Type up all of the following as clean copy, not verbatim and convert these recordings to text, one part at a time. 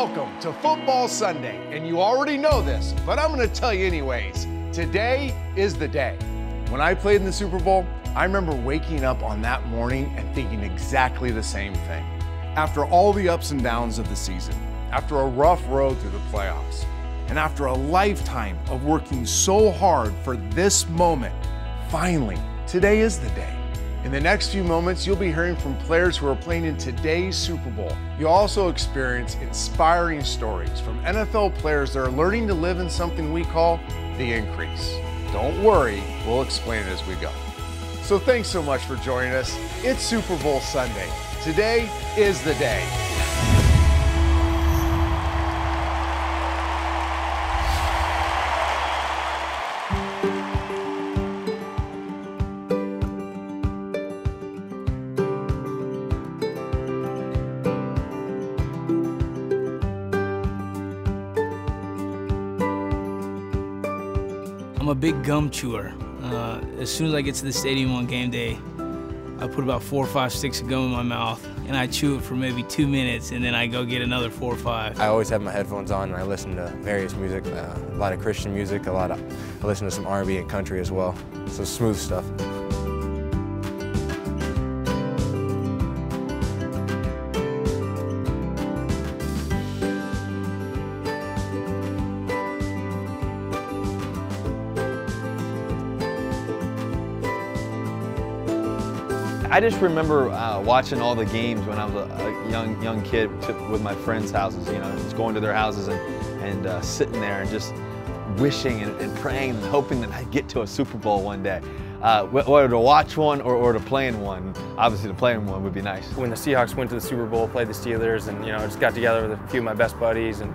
Welcome to Football Sunday, and you already know this, but I'm going to tell you anyways. Today is the day. When I played in the Super Bowl, I remember waking up on that morning and thinking exactly the same thing. After all the ups and downs of the season, after a rough road through the playoffs, and after a lifetime of working so hard for this moment, finally, today is the day. In the next few moments, you'll be hearing from players who are playing in today's Super Bowl. You'll also experience inspiring stories from NFL players that are learning to live in something we call the increase. Don't worry, we'll explain it as we go. So thanks so much for joining us. It's Super Bowl Sunday. Today is the day. I'm a big gum chewer. As soon as I get to the stadium on game day, I put about 4 or 5 sticks of gum in my mouth, and I chew it for maybe 2 minutes, and then I go get another 4 or 5. I always have my headphones on, and I listen to various music, a lot of Christian music, I listen to some R&B and country as well, so smooth stuff. I just remember watching all the games when I was a young kid with my friends' houses, you know, just going to their houses and sitting there and just wishing and praying and hoping that I'd get to a Super Bowl one day. Whether to watch one or to play in one. Obviously, to play in one would be nice. When the Seahawks went to the Super Bowl, played the Steelers, and just got together with a few of my best buddies, and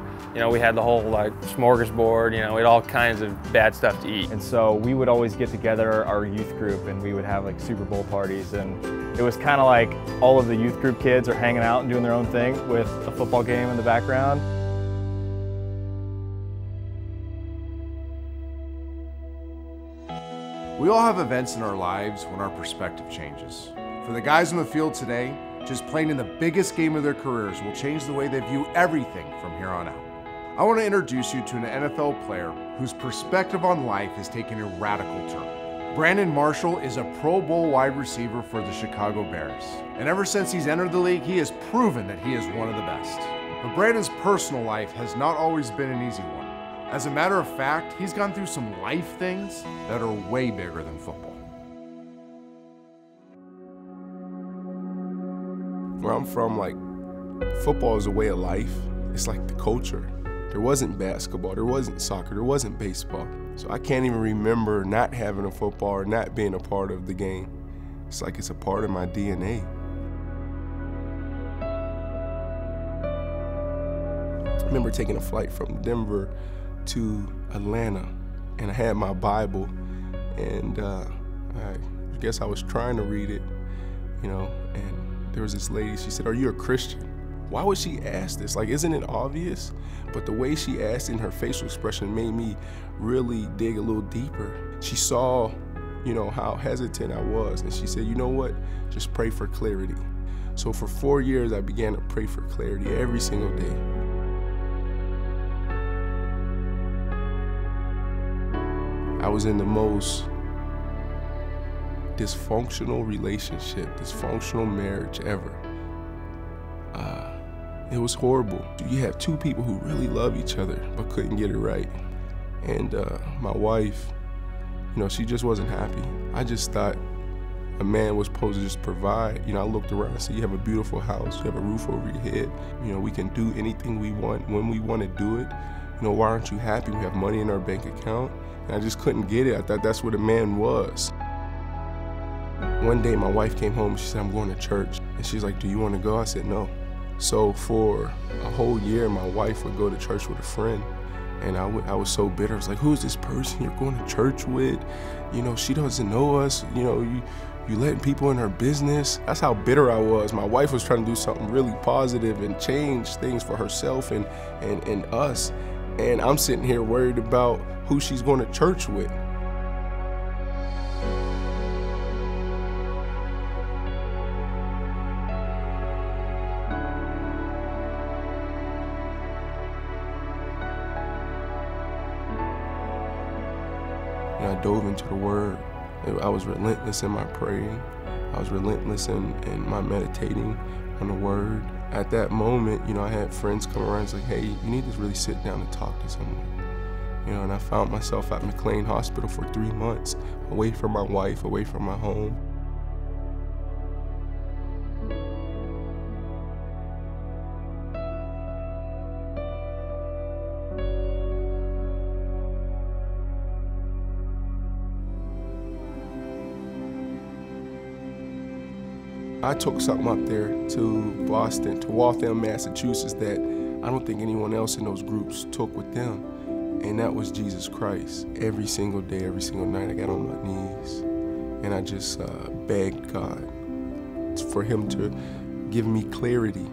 we had the whole like smorgasbord. We had all kinds of bad stuff to eat. And so we would always get together, our youth group, and we would have like Super Bowl parties, and it was kind of like all of the youth group kids are hanging out and doing their own thing with a football game in the background. We all have events in our lives when our perspective changes. For the guys on the field today, just playing in the biggest game of their careers will change the way they view everything from here on out. I want to introduce you to an NFL player whose perspective on life has taken a radical turn. Brandon Marshall is a Pro Bowl wide receiver for the Chicago Bears. And ever since he's entered the league, he has proven that he is one of the best. But Brandon's personal life has not always been an easy one. As a matter of fact, he's gone through some life things that are way bigger than football. Where I'm from, like, football is a way of life. It's like the culture. There wasn't basketball, there wasn't soccer, there wasn't baseball. So I can't even remember not having a football or not being a part of the game. It's like it's a part of my DNA. I remember taking a flight from Denver to Atlanta, and I had my Bible, and I guess I was trying to read it, and there was this lady, she said, "Are you a Christian?" Why would she ask this? Like, isn't it obvious? But the way she asked in her facial expression made me really dig a little deeper. She saw, how hesitant I was, and she said, "You know what? Just pray for clarity." So for 4 years, I began to pray for clarity every single day. I was in the most dysfunctional relationship, dysfunctional marriage ever. It was horrible. You have two people who really love each other but couldn't get it right. And my wife, she just wasn't happy. I just thought a man was supposed to just provide. I looked around and said, "You have a beautiful house, you have a roof over your head. We can do anything we want when we want to do it. Why aren't you happy? We have money in our bank account." And I just couldn't get it. I thought that's what a man was. One day my wife came home and she said, "I'm going to church." And she's like, "Do you want to go?" I said, "No." So for a whole year, my wife would go to church with a friend. And I was so bitter. I was like, "Who's this person you're going to church with? She doesn't know us. You letting people in her business." That's how bitter I was. My wife was trying to do something really positive and change things for herself and us. And I'm sitting here worried about who she's going to church with. and I dove into the Word. I was relentless in my praying. I was relentless in my meditating on the Word. At that moment, I had friends come around and say, hey, you need to really sit down and talk to someone. And I found myself at McLean Hospital for 3 months, away from my wife, away from my home. I took something up there to Boston, to Waltham, Massachusetts, that I don't think anyone else in those groups took with them, and that was Jesus Christ. Every single day, every single night, I got on my knees, and I just begged God for Him to give me clarity.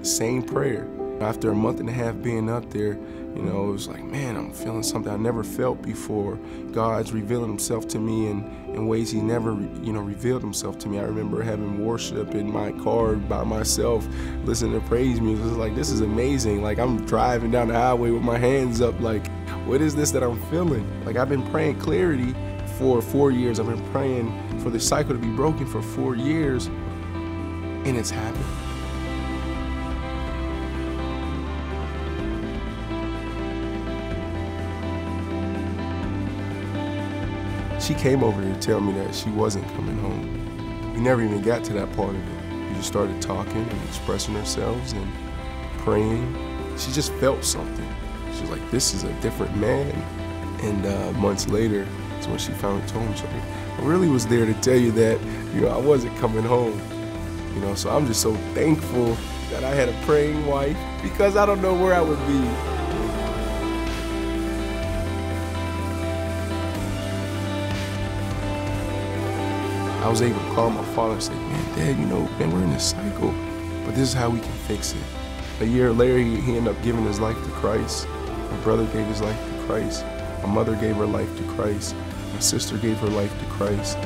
Same prayer. After a month and a half being up there, it was like, man, I'm feeling something I never felt before. God's revealing Himself to me in ways He never, revealed Himself to me. I remember having worship in my car by myself, listening to praise music. It was like, this is amazing. Like, I'm driving down the highway with my hands up, like, what is this that I'm feeling? Like, I've been praying clarity for 4 years. I've been praying for the cycle to be broken for 4 years, and it's happened. She came over to tell me that she wasn't coming home. We never even got to that part of it. We just started talking and expressing ourselves and praying. She just felt something. She was like, this is a different man. And months later, that's when she finally told me, I really was there to tell you that, I wasn't coming home. So I'm just so thankful that I had a praying wife, because I don't know where I would be. I was able to call my father and say, man, Dad, we're in this cycle, but this is how we can fix it. A year later, he ended up giving his life to Christ. My brother gave his life to Christ. My mother gave her life to Christ. My sister gave her life to Christ.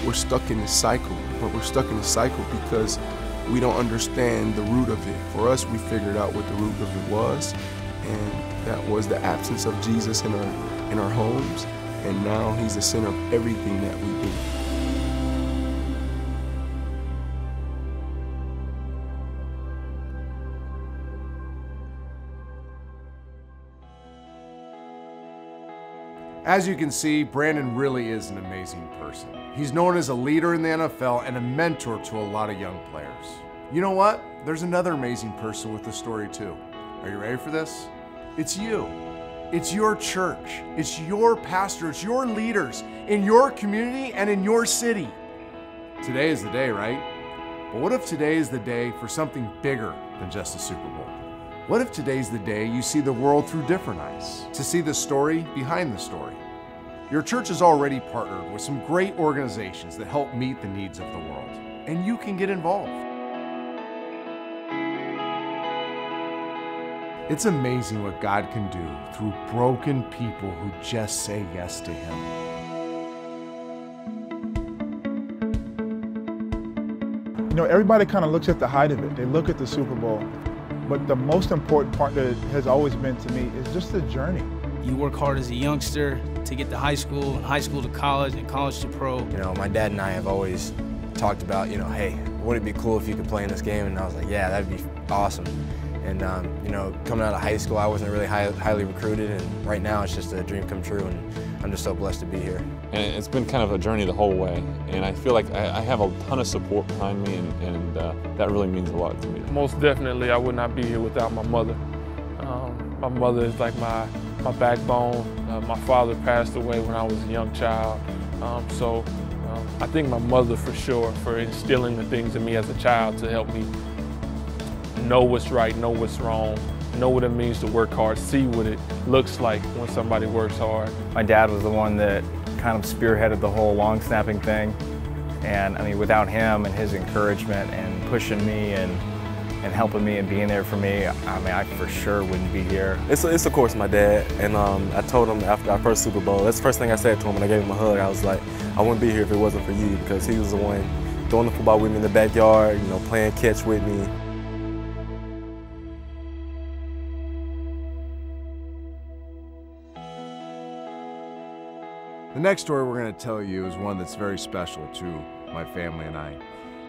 We're stuck in this cycle, but we're stuck in the cycle because we don't understand the root of it. For us, we figured out what the root of it was, and that was the absence of Jesus in our homes, and now He's the center of everything that we do. As you can see, Brandon really is an amazing person. He's known as a leader in the NFL and a mentor to a lot of young players. You know what? There's another amazing person with the story too. Are you ready for this? It's you. It's your church. It's your pastor. It's your leaders in your community and in your city. Today is the day, right? But what if today is the day for something bigger than just a Super Bowl? What if today's the day you see the world through different eyes, to see the story behind the story? Your church has already partnered with some great organizations that help meet the needs of the world, and you can get involved. It's amazing what God can do through broken people who just say yes to Him. Everybody kind of looks at the height of it. They look at the Super Bowl. But the most important part that has always been to me is just the journey. You work hard as a youngster to get to high school, and high school to college, and college to pro. My dad and I have always talked about, hey, wouldn't it be cool if you could play in this game? And I was like, yeah, that'd be awesome. And, coming out of high school, I wasn't really highly recruited, and right now it's just a dream come true, and I'm just so blessed to be here. And it's been kind of a journey the whole way, and I feel like I have a ton of support behind me, and that really means a lot to me. Most definitely, I would not be here without my mother. My mother is like my backbone. My father passed away when I was a young child, so I think my mother for sure, for instilling the things in me as a child to help me know what's right, know what's wrong, know what it means to work hard, see what it looks like when somebody works hard. My dad was the one that kind of spearheaded the whole long snapping thing. And without him and his encouragement and pushing me and helping me and being there for me, I for sure wouldn't be here. It's of course my dad, and I told him after our first Super Bowl, that's the first thing I said to him when I gave him a hug. I was like, I wouldn't be here if it wasn't for you, because he was the one throwing the football with me in the backyard, playing catch with me. The next story we're going to tell you is one that's very special to my family and I.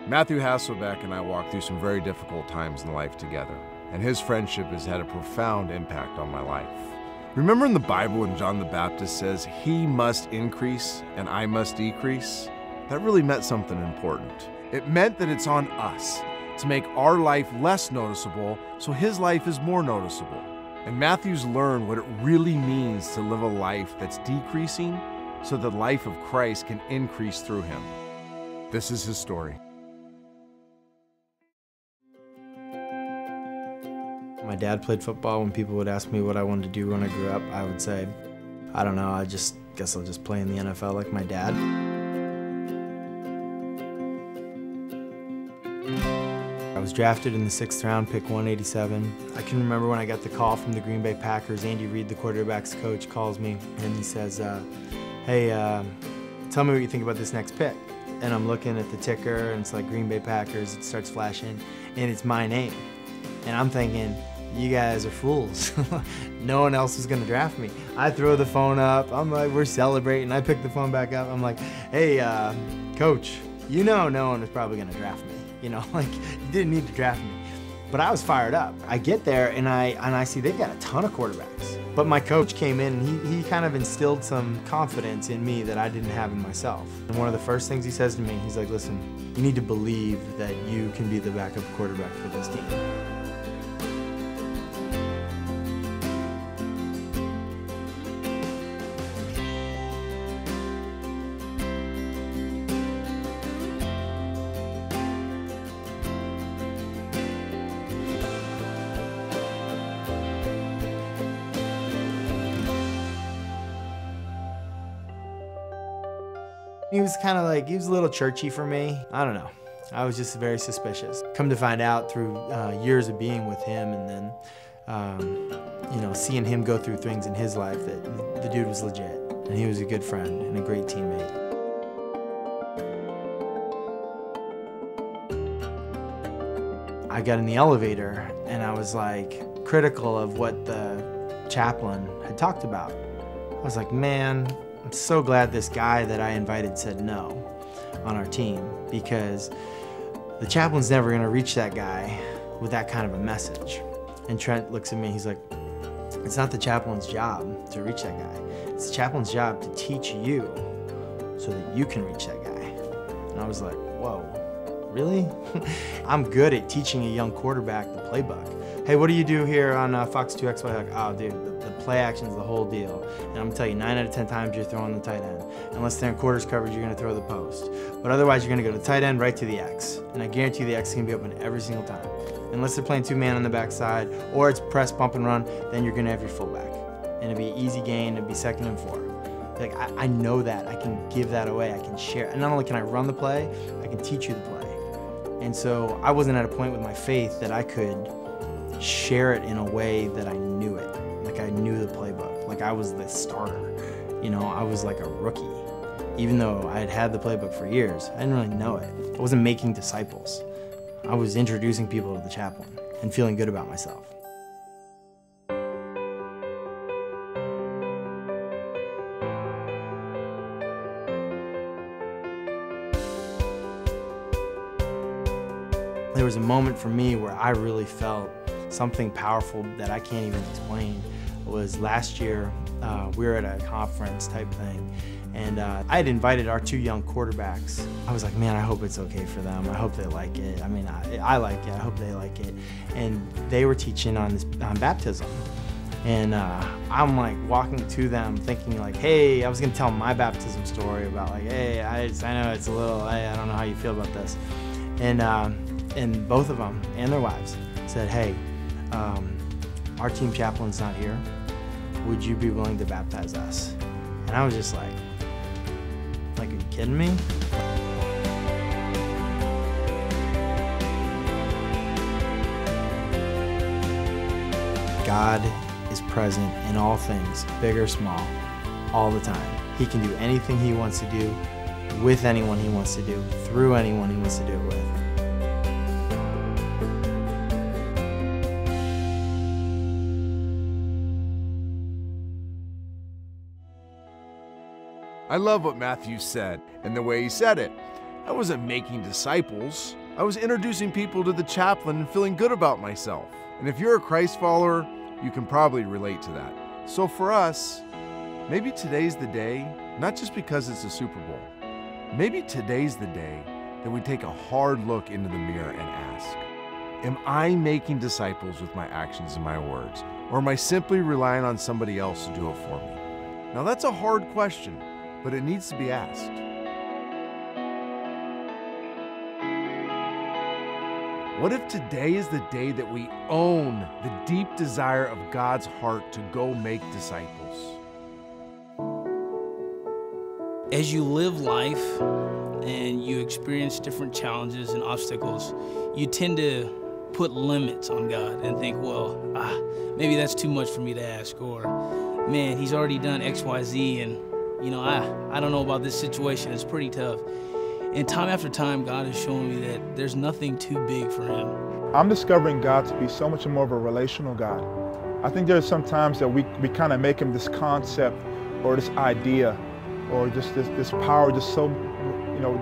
Matthew Hasselbeck and I walked through some very difficult times in life together, and his friendship has had a profound impact on my life. Remember in the Bible when John the Baptist says, "He must increase and I must decrease"? That really meant something important. It meant that it's on us to make our life less noticeable so his life is more noticeable. And Matthew's learned what it really means to live a life that's decreasing so the life of Christ can increase through him. This is his story. My dad played football. When people would ask me what I wanted to do when I grew up, I would say, I don't know, I guess I'll just play in the NFL like my dad. I was drafted in the 6th round, pick 187. I can remember when I got the call from the Green Bay Packers. Andy Reid, the quarterback's coach, calls me and he says, hey, tell me what you think about this next pick. And I'm looking at the ticker and it's like Green Bay Packers, it starts flashing, and it's my name. And I'm thinking, you guys are fools. No one else is gonna draft me. I throw the phone up, I'm like, we're celebrating. I pick the phone back up, I'm like, hey, coach, you know no one was probably gonna draft me. You know, like, you didn't need to draft me. But I was fired up. I get there and I see they've got a ton of quarterbacks. But my coach came in and he kind of instilled some confidence in me that I didn't have in myself. And one of the first things he says to me, he's like, listen, you need to believe that you can be the backup quarterback for this team. He was kind of like, he was a little churchy for me. I don't know. I was just very suspicious. Come to find out through years of being with him and then, you know, seeing him go through things in his life that the dude was legit. And he was a good friend and a great teammate. I got in the elevator and I was like critical of what the chaplain had talked about. I was like, man, I'm so glad this guy that I invited said no on our team, because the chaplain's never gonna reach that guy with that kind of a message. And Trent looks at me, he's like, it's not the chaplain's job to reach that guy. It's the chaplain's job to teach you so that you can reach that guy. And I was like, whoa, really? I'm good at teaching a young quarterback the playbook. Hey, what do you do here on Fox 2 XY? Like, oh, dude, the play action's the whole deal. And I'm gonna tell you, 9 out of 10 times you're throwing the tight end. Unless they're in quarters coverage, you're gonna throw the post. But otherwise, you're gonna go to the tight end, right to the X. And I guarantee the X is gonna be open every single time. Unless they're playing 2-man on the backside, or it's press, bump, and run, then you're gonna have your fullback. And it'll be easy gain, it'll be 2nd and 4. Like, I know that, I can give that away, I can share. And not only can I run the play, I can teach you the play. And so I wasn't at a point with my faith that I could share it in a way that I knew it. Like I knew the playbook, like I was the starter. You know, I was like a rookie. Even though I had had the playbook for years, I didn't really know it. I wasn't making disciples. I was introducing people to the chaplain and feeling good about myself. There was a moment for me where I really felt something powerful that I can't even explain. It was last year, we were at a conference type thing, and I had invited our 2 young quarterbacks. I was like, man, I hope it's okay for them. I hope they like it. I mean, I like it, I hope they like it. And they were teaching on baptism. And I'm like walking to them thinking like, hey, I was gonna tell my baptism story about like, hey, I know it's a little, hey, I don't know how you feel about this. And both of them and their wives said, hey, our team chaplain's not here. Would you be willing to baptize us? And I was just like, are you kidding me? God is present in all things, big or small, all the time. He can do anything he wants to do, with anyone he wants to do, through anyone he wants to do it with. I love what Matthew said and the way he said it. I wasn't making disciples. I was introducing people to the chaplain and feeling good about myself. And if you're a Christ follower, you can probably relate to that. So for us, maybe today's the day, not just because it's a Super Bowl. Maybe today's the day that we take a hard look into the mirror and ask, am I making disciples with my actions and my words? Or am I simply relying on somebody else to do it for me? Now that's a hard question, but it needs to be asked. What if today is the day that we own the deep desire of God's heart to go make disciples? As you live life and you experience different challenges and obstacles, you tend to put limits on God and think, well, maybe that's too much for me to ask, or man, he's already done X, Y, Z, and I don't know about this situation, it's pretty tough. And time after time, God has shown me that there's nothing too big for him. I'm discovering God to be so much more of a relational God. I think there's some times that we kind of make him this concept or this idea or just this power just so,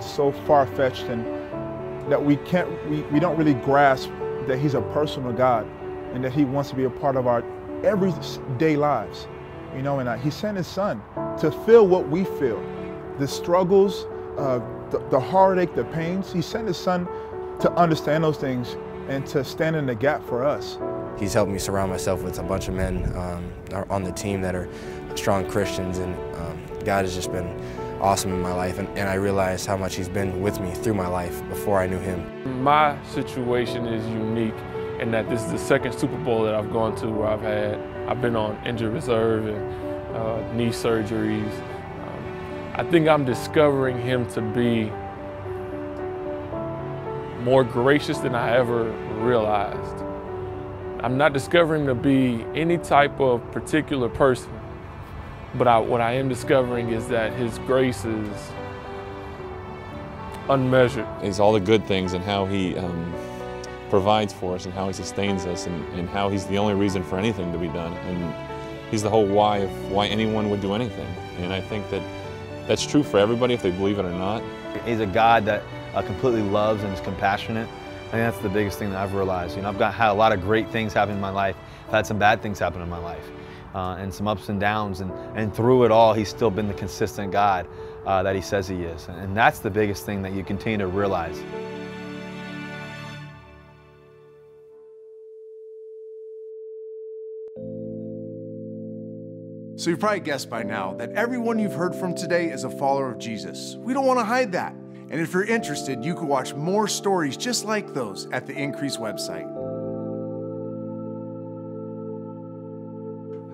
so far-fetched, and that we don't really grasp that he's a personal God and that he wants to be a part of our everyday lives. And he sent his son to feel what we feel, the struggles, the heartache, the pains. He sent his son to understand those things and to stand in the gap for us. He's helped me surround myself with a bunch of men on the team that are strong Christians, and God has just been awesome in my life, and I realized how much he's been with me through my life before I knew him. My situation is unique in that this is the second Super Bowl that I've gone to where I've been on injured reserve and knee surgeries. I think I'm discovering him to be more gracious than I ever realized. I'm not discovering to be any type of particular person, but what I am discovering is that his grace is unmeasured. It's all the good things and how he provides for us and how he sustains us and how he's the only reason for anything to be done. And he's the whole why of why anyone would do anything. And I think that that's true for everybody if they believe it or not. He's a God that completely loves and is compassionate. I think that's the biggest thing that I've realized. I've had a lot of great things happen in my life. I've had some bad things happen in my life, and some ups and downs. And through it all, he's still been the consistent God that he says he is. And that's the biggest thing that you continue to realize. So you've probably guessed by now that everyone you've heard from today is a follower of Jesus. We don't want to hide that. And if you're interested, you can watch more stories just like those at the Increase website.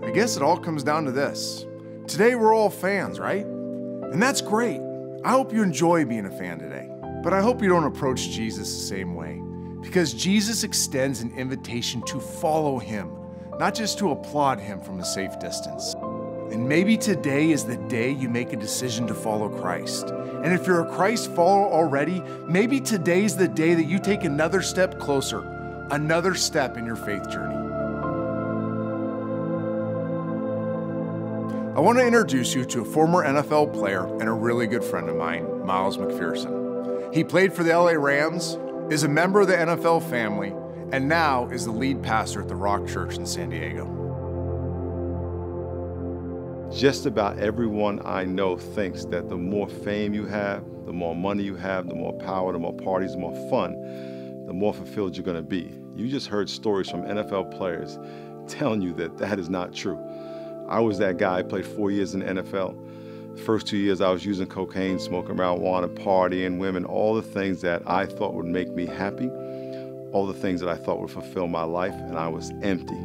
I guess it all comes down to this. Today we're all fans, right? And that's great. I hope you enjoy being a fan today. But I hope you don't approach Jesus the same way, because Jesus extends an invitation to follow him, not just to applaud him from a safe distance. And maybe today is the day you make a decision to follow Christ. And if you're a Christ follower already, maybe today's the day that you take another step closer, another step in your faith journey. I want to introduce you to a former NFL player and a really good friend of mine, Miles McPherson. He played for the LA Rams, is a member of the NFL family, and now is the lead pastor at the Rock Church in San Diego. Just about everyone I know thinks that the more fame you have, the more money you have, the more power, the more parties, the more fun, the more fulfilled you're going to be. You just heard stories from NFL players telling you that that is not true. I was that guy. I played 4 years in the NFL. The first 2 years I was using cocaine, smoking marijuana, partying, women, all the things that I thought would make me happy, all the things that I thought would fulfill my life, and I was empty.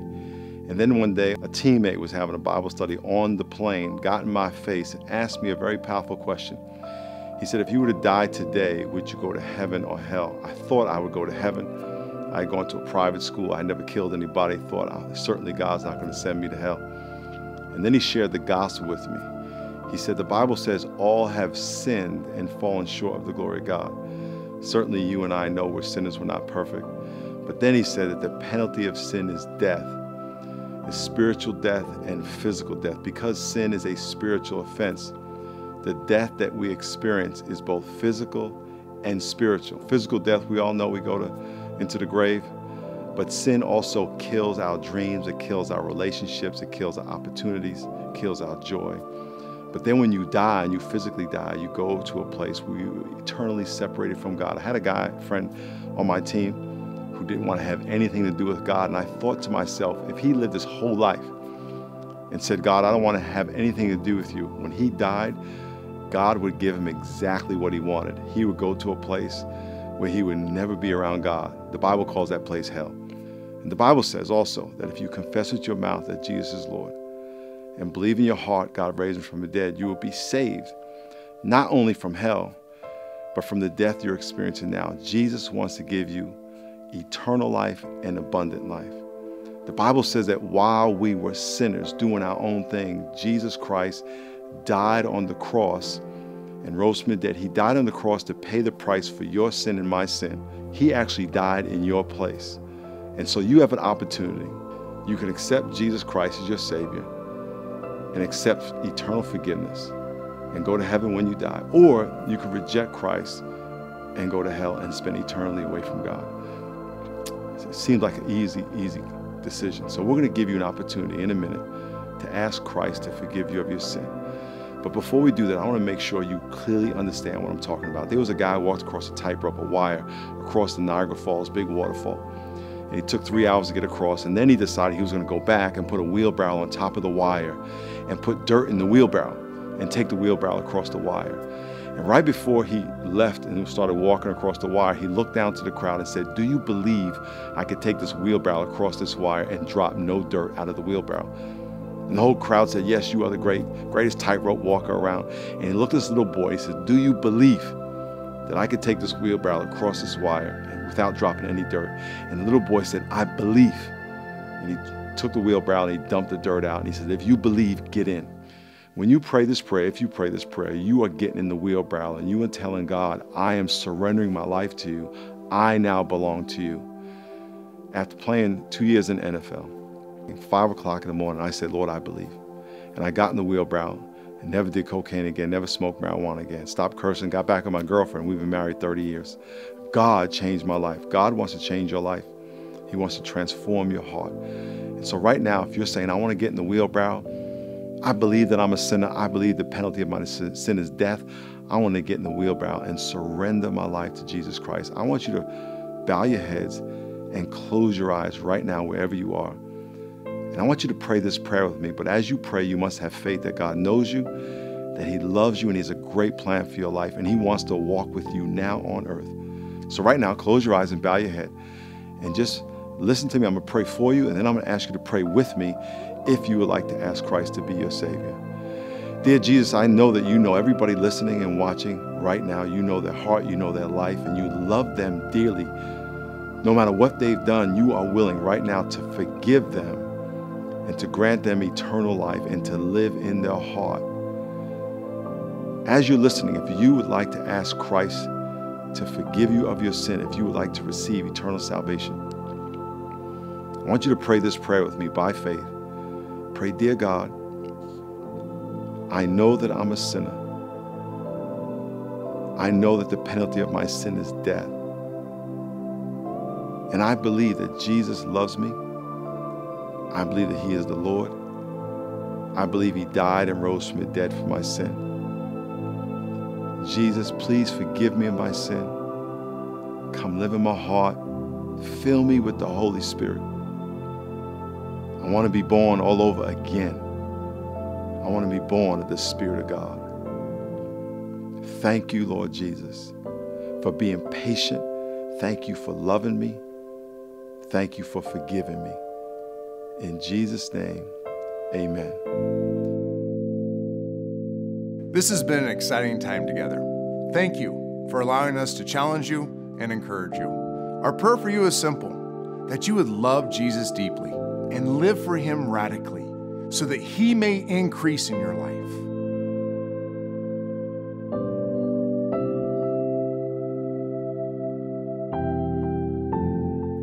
And then one day, a teammate was having a Bible study on the plane, got in my face, and asked me a very powerful question. He said, if you were to die today, would you go to heaven or hell? I thought I would go to heaven. I had gone to a private school. I had never killed anybody. Thought, certainly God's not going to send me to hell. And then he shared the gospel with me. He said, the Bible says all have sinned and fallen short of the glory of God. Certainly you and I know we're sinners, we're not perfect. But then he said that the penalty of sin is death. Is spiritual death and physical death. Because sin is a spiritual offense, The death that we experience is both physical and spiritual. Physical death, we all know we go into the grave, but sin also kills our dreams, it kills our relationships, it kills our opportunities, it kills our joy. But then when you die and you physically die, you go to a place where you're eternally separated from God. I had a friend on my team who didn't want to have anything to do with God, and I thought to myself, if he lived his whole life and said, God, I don't want to have anything to do with you, when he died, God would give him exactly what he wanted. He would go to a place where he would never be around God. The Bible calls that place hell. And the Bible says also that if you confess with your mouth that Jesus is Lord and believe in your heart God raised him from the dead, you will be saved, not only from hell, but from the death you're experiencing now. Jesus wants to give you eternal life and abundant life. The Bible says that while we were sinners doing our own thing, Jesus Christ died on the cross and rose from the dead. He died on the cross to pay the price for your sin and my sin. He actually died in your place. And so you have an opportunity. You can accept Jesus Christ as your Savior and accept eternal forgiveness and go to heaven when you die. Or you can reject Christ and go to hell and spend eternally away from God. It seems like an easy decision. So we're going to give you an opportunity in a minute to ask Christ to forgive you of your sin. But before we do that, I want to make sure you clearly understand what I'm talking about. There was a guy who walked across a tightrope, a wire, across the Niagara Falls, big waterfall. And he took 3 hours to get across, and then he decided he was going to go back and put a wheelbarrow on top of the wire and put dirt in the wheelbarrow and take the wheelbarrow across the wire. And right before he left and started walking across the wire, he looked down to the crowd and said, do you believe I could take this wheelbarrow across this wire and drop no dirt out of the wheelbarrow? And the whole crowd said, yes, you are the greatest tightrope walker around. And he looked at this little boy, he said, do you believe that I could take this wheelbarrow across this wire without dropping any dirt? And the little boy said, I believe. And he took the wheelbarrow and he dumped the dirt out. And he said, if you believe, get in. When you pray this prayer, if you pray this prayer, you are getting in the wheelbarrow and you are telling God, I am surrendering my life to you. I now belong to you. After playing 2 years in the NFL, at 5 o'clock in the morning, I said, Lord, I believe. And I got in the wheelbarrow and never did cocaine again, never smoked marijuana again, stopped cursing, got back with my girlfriend. We've been married 30 years. God changed my life. God wants to change your life. He wants to transform your heart. And so right now, if you're saying, I want to get in the wheelbarrow, I believe that I'm a sinner. I believe the penalty of my sin is death. I want to get in the wheelbarrow and surrender my life to Jesus Christ. I want you to bow your heads and close your eyes right now, wherever you are. And I want you to pray this prayer with me. But as you pray, you must have faith that God knows you, that he loves you, and he has a great plan for your life, and he wants to walk with you now on earth. So right now, close your eyes and bow your head and just listen to me. I'm going to pray for you, and then I'm going to ask you to pray with me if you would like to ask Christ to be your Savior. Dear Jesus, I know that you know everybody listening and watching right now. You know their heart, you know their life, and you love them dearly. No matter what they've done, you are willing right now to forgive them and to grant them eternal life and to live in their heart. As you're listening, if you would like to ask Christ to forgive you of your sin, if you would like to receive eternal salvation, I want you to pray this prayer with me by faith. Pray, dear God, I know that I'm a sinner. I know that the penalty of my sin is death. And I believe that Jesus loves me. I believe that he is the Lord. I believe he died and rose from the dead for my sin. Jesus, please forgive me of my sin. Come live in my heart. Fill me with the Holy Spirit. I want to be born all over again. I want to be born of the Spirit of God. Thank you, Lord Jesus, for being patient. Thank you for loving me. Thank you for forgiving me. In Jesus' name, amen. This has been an exciting time together. Thank you for allowing us to challenge you and encourage you. Our prayer for you is simple, that you would love Jesus deeply and live for him radically so that he may increase in your life.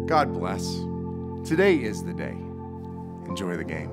God bless. Today is the day. Enjoy the game.